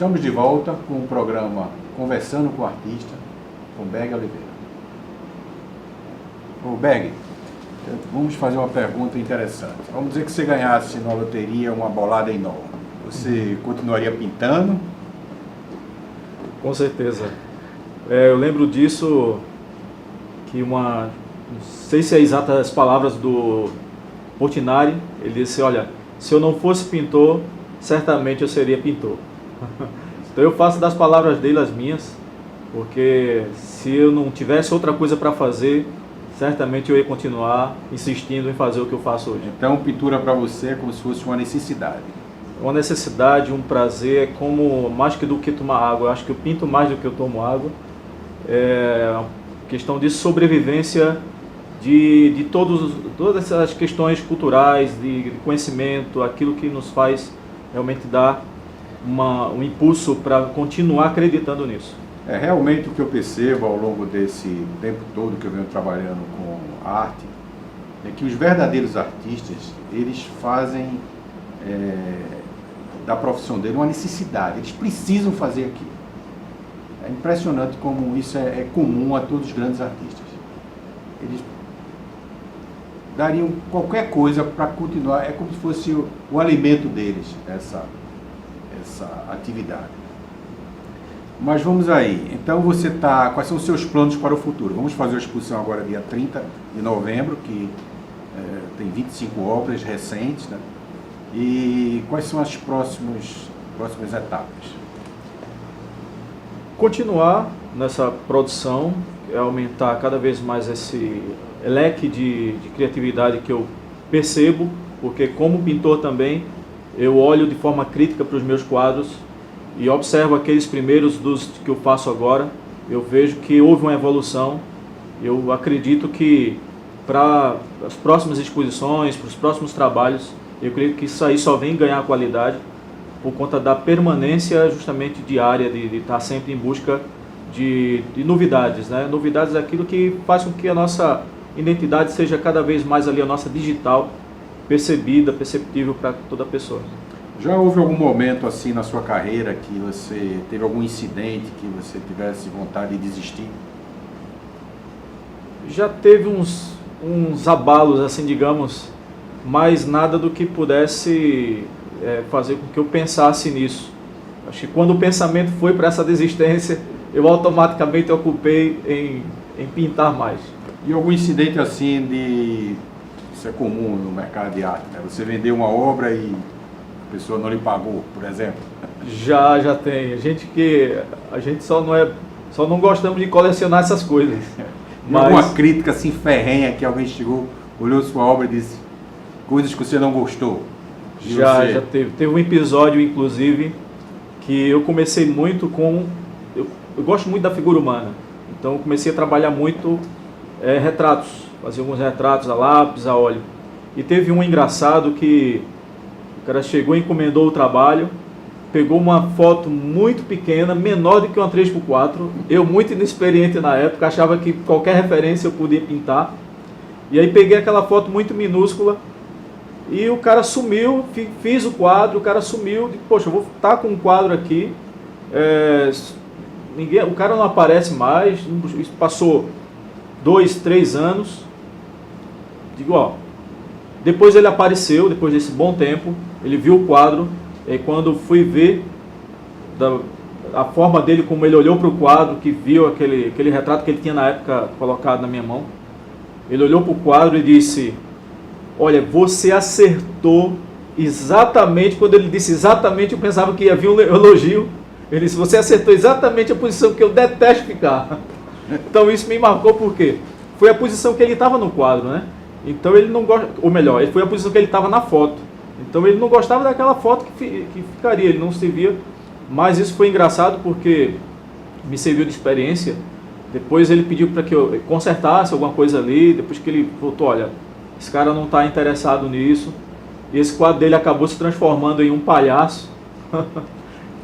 Estamos de volta com o programa Conversando com o Artista, com Beg Oliveira. Ô Beg, vamos fazer uma pergunta interessante. Vamos dizer que você ganhasse na loteria uma bolada enorme. Você continuaria pintando? Com certeza. Eu lembro disso, que não sei se é exata as palavras do Portinari, ele disse, olha, se eu não fosse pintor, certamente eu seria pintor. Então eu faço das palavras dele as minhas, porque se eu não tivesse outra coisa para fazer, certamente eu ia continuar insistindo em fazer o que eu faço hoje. Então pintura para você é como se fosse uma necessidade. Uma necessidade, um prazer, é como mais que do que tomar água. Eu acho que eu pinto mais do que eu tomo água. É uma questão de sobrevivência de todas essas questões culturais, de conhecimento, aquilo que nos faz realmente dar um impulso para continuar acreditando nisso. Realmente o que eu percebo ao longo desse tempo todo que eu venho trabalhando com arte é que os verdadeiros artistas, eles fazem da profissão dele uma necessidade, eles precisam fazer aquilo. É impressionante como isso é comum a todos os grandes artistas. Eles dariam qualquer coisa para continuar, é como se fosse o alimento deles, essa atividade. Mas vamos aí, então quais são os seus planos para o futuro? Vamos fazer a exposição agora dia 30 de novembro, que tem 25 obras recentes, né? E quais são as próximas etapas? Continuar nessa produção, aumentar cada vez mais esse leque de criatividade que eu percebo, porque como pintor também, eu olho de forma crítica para os meus quadros e observo aqueles primeiros dos que eu faço agora, eu vejo que houve uma evolução. Eu acredito que para as próximas exposições, para os próximos trabalhos, eu creio que isso aí só vem ganhar qualidade por conta da permanência justamente diária, de estar sempre em busca de novidades, né? Novidades é aquilo que faz com que a nossa identidade seja cada vez mais ali, a nossa digital, perceptível para toda pessoa. Já houve algum momento assim na sua carreira que você teve algum incidente que você tivesse vontade de desistir? Já teve uns abalos, assim, digamos, mas nada do que pudesse fazer com que eu pensasse nisso. Acho que quando o pensamento foi para essa desistência, eu automaticamente ocupei em pintar mais. E algum incidente assim isso é comum no mercado de arte, né? Você vendeu uma obra e a pessoa não lhe pagou, por exemplo? Já tem. A gente só não gostamos de colecionar essas coisas. Mas alguma crítica assim ferrenha que alguém chegou, olhou sua obra e disse coisas que você não gostou? Já teve. Teve um episódio, inclusive, que eu comecei muito com... Eu gosto muito da figura humana, então eu comecei a trabalhar muito retratos, fazia alguns retratos a lápis, a óleo. E teve um engraçado que o cara chegou e encomendou o trabalho, pegou uma foto muito pequena, menor do que uma 3x4, eu muito inexperiente na época, achava que qualquer referência eu podia pintar, e aí peguei aquela foto muito minúscula, e o cara sumiu, fiz o quadro, o cara sumiu, digo, poxa, eu vou estar com um quadro aqui, o cara não aparece mais, isso passou 2, 3 anos, digo, ó, depois ele apareceu, depois desse bom tempo, ele viu o quadro, e quando fui ver a forma dele, como ele olhou para o quadro, que viu aquele retrato que ele tinha na época colocado na minha mão, ele olhou para o quadro e disse, olha, você acertou exatamente, quando ele disse exatamente, eu pensava que ia vir um elogio, ele disse, você acertou exatamente a posição que eu detesto ficar. Então isso me marcou porque foi a posição que ele estava no quadro, né? Então ele não gosta, ou melhor, foi a posição que ele estava na foto. Então ele não gostava daquela foto que ficaria, ele não se via. Mas isso foi engraçado porque me serviu de experiência. Depois ele pediu para que eu consertasse alguma coisa ali, depois que ele voltou, olha, esse cara não está interessado nisso. E esse quadro dele acabou se transformando em um palhaço.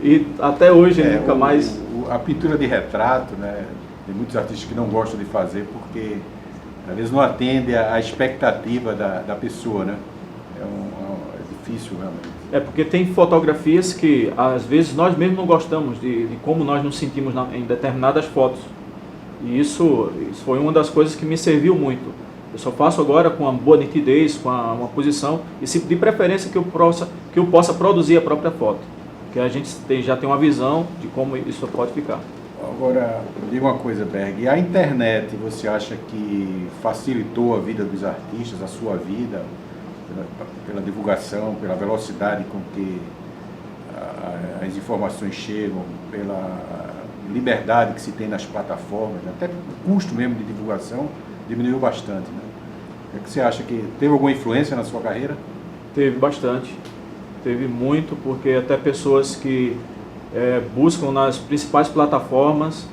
E até hoje ele nunca mais... A pintura de retrato, né? Tem muitos artistas que não gostam de fazer porque às vezes não atende à expectativa da pessoa, né? É difícil realmente. Porque tem fotografias que às vezes nós mesmos não gostamos de como nós nos sentimos em determinadas fotos. E isso foi uma das coisas que me serviu muito. Eu só faço agora com uma boa nitidez, com uma posição, e de preferência que eu possa produzir a própria foto. Que a gente já tem uma visão de como isso pode ficar. Agora, diga uma coisa, Berg, a internet, você acha que facilitou a vida dos artistas, a sua vida, pela divulgação, pela velocidade com que as informações chegam, pela liberdade que se tem nas plataformas, até o custo mesmo de divulgação diminuiu bastante, né? O que você acha que teve alguma influência na sua carreira? Teve bastante, teve muito, porque até pessoas que buscam nas principais plataformas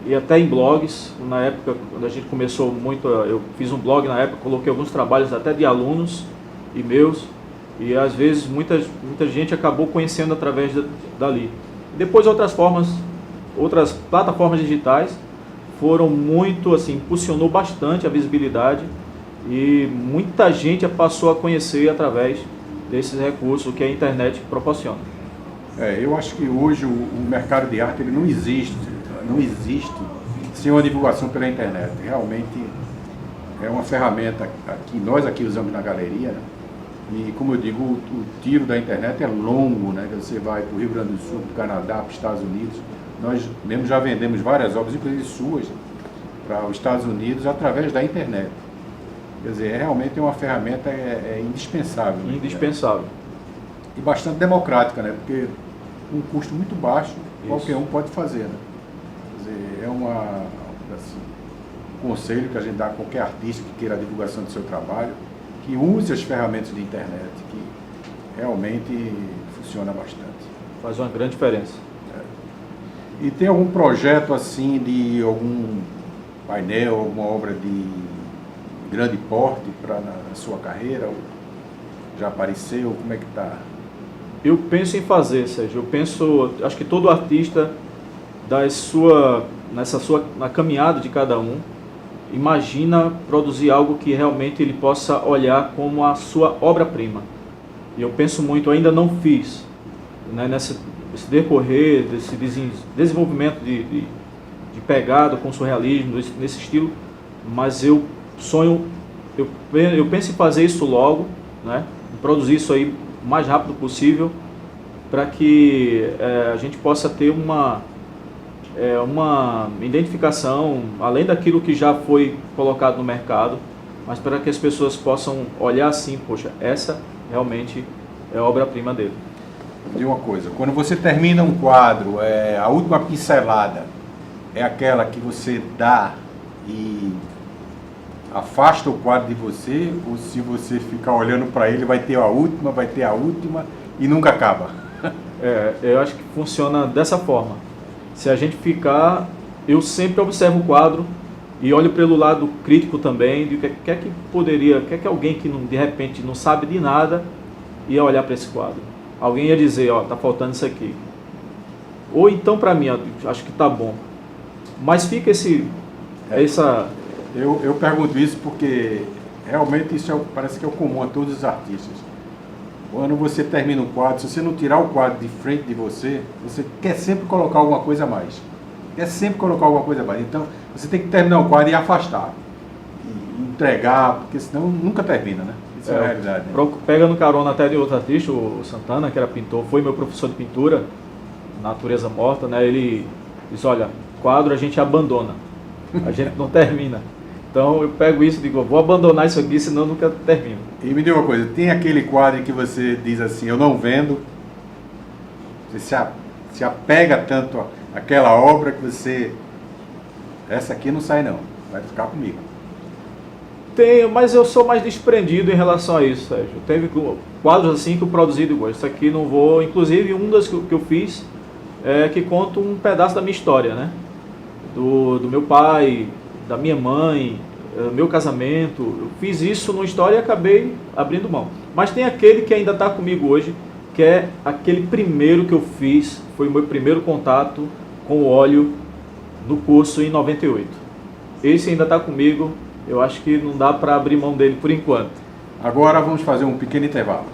e até em blogs, na época, quando a gente começou muito, eu fiz um blog na época, coloquei alguns trabalhos até de alunos e meus, e às vezes muita gente acabou conhecendo através dali. Depois outras plataformas digitais foram muito, assim, impulsionou bastante a visibilidade e muita gente passou a conhecer através desses recursos que a internet proporciona. Eu acho que hoje o mercado de arte ele não existe sem uma divulgação pela internet. Realmente é uma ferramenta que nós aqui usamos na galeria, né? E como eu digo, o tiro da internet é longo, né? Você vai para o Rio Grande do Sul, para o Canadá, para os Estados Unidos. Nós mesmo já vendemos várias obras, inclusive suas, para os Estados Unidos através da internet. Quer dizer, realmente é uma ferramenta indispensável. Indispensável. Né? E bastante democrática, né? Porque com um custo muito baixo, qualquer um pode fazer. Né? Quer dizer, um conselho que a gente dá a qualquer artista que queira a divulgação do seu trabalho, que use as ferramentas de internet, que realmente funciona bastante. Faz uma grande diferença. E tem algum projeto assim de algum painel, alguma obra de grande porte na sua carreira? Já apareceu? Como é que está? Eu penso em fazer, Sérgio. Acho que todo artista, na caminhada de cada um, imagina produzir algo que realmente ele possa olhar como a sua obra-prima. E eu penso muito, ainda não fiz, né, nesse decorrer, desse desenvolvimento de pegada com surrealismo, nesse estilo, mas eu penso em fazer isso logo, né, produzir isso aí o mais rápido possível, para que a gente possa ter uma identificação, além daquilo que já foi colocado no mercado, mas para que as pessoas possam olhar assim, poxa, essa realmente é a obra-prima dele. De uma coisa, quando você termina um quadro, a última pincelada é aquela que você dá e afasta o quadro de você, ou se você ficar olhando para ele, vai ter a última e nunca acaba? Eu acho que funciona dessa forma. Se a gente ficar, eu sempre observo o quadro e olho pelo lado crítico também, de o que é que alguém que de repente não sabe de nada ia olhar para esse quadro. Alguém ia dizer, ó, tá faltando isso aqui. Ou então para mim, acho que tá bom. Mas fica Eu pergunto isso porque realmente isso parece que é o comum a todos os artistas. Quando você termina um quadro, se você não tirar o quadro de frente de você, você quer sempre colocar alguma coisa a mais. Então, você tem que terminar o quadro e afastar. E entregar, porque senão nunca termina, né? Isso é a realidade. Né? Pega no carona até de outro artista, o Santana, que era pintor, foi meu professor de pintura, Natureza Morta, né? Ele diz, olha, quadro a gente abandona, a gente não termina. Então eu pego isso e digo, vou abandonar isso aqui, senão nunca termino. E me diga uma coisa, tem aquele quadro que você diz assim, eu não vendo, você se apega tanto àquela obra que você, essa aqui não sai não, vai ficar comigo. Tenho, mas eu sou mais desprendido em relação a isso, Sérgio. Teve quadros assim que eu produzi e digo, isso aqui não vou, inclusive um das que eu fiz, que conta um pedaço da minha história, né? Do meu pai, da minha mãe, meu casamento. Eu fiz isso numa história e acabei abrindo mão. Mas tem aquele que ainda está comigo hoje, que é aquele primeiro que eu fiz, foi o meu primeiro contato com o óleo no curso em 98. Esse ainda está comigo, eu acho que não dá para abrir mão dele por enquanto. Agora vamos fazer um pequeno intervalo.